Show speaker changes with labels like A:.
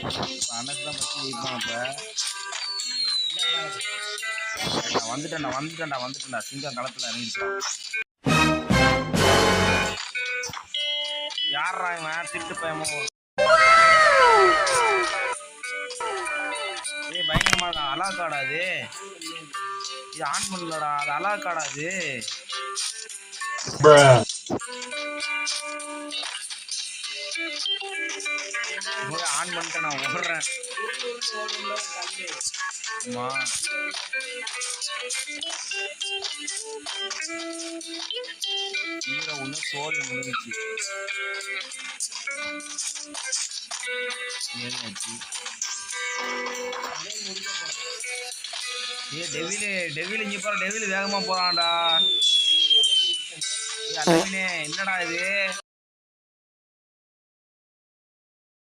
A: அண்ணன் தான் பத்தி ஜெயிப்பான். அப்ப வந்துட்டேன்டா சிங்கம் களத்துல இறங்கிட்டான். யாரா இவன் திட்டு பயமோ? ஏய் பயங்கரமா இருக்கான். அலா காடா அது? இது ஆன் பண்ணலடா, அது அலா காடா அது? ஆன் பண்ணிட்டு நான் ஓடுறேன். ஆமா ஒண்ணு சோழ முடிஞ்சிச்சு. டெவில் இங்க போற. டெவில் வேகமா போறான்டா. என்னடா இது?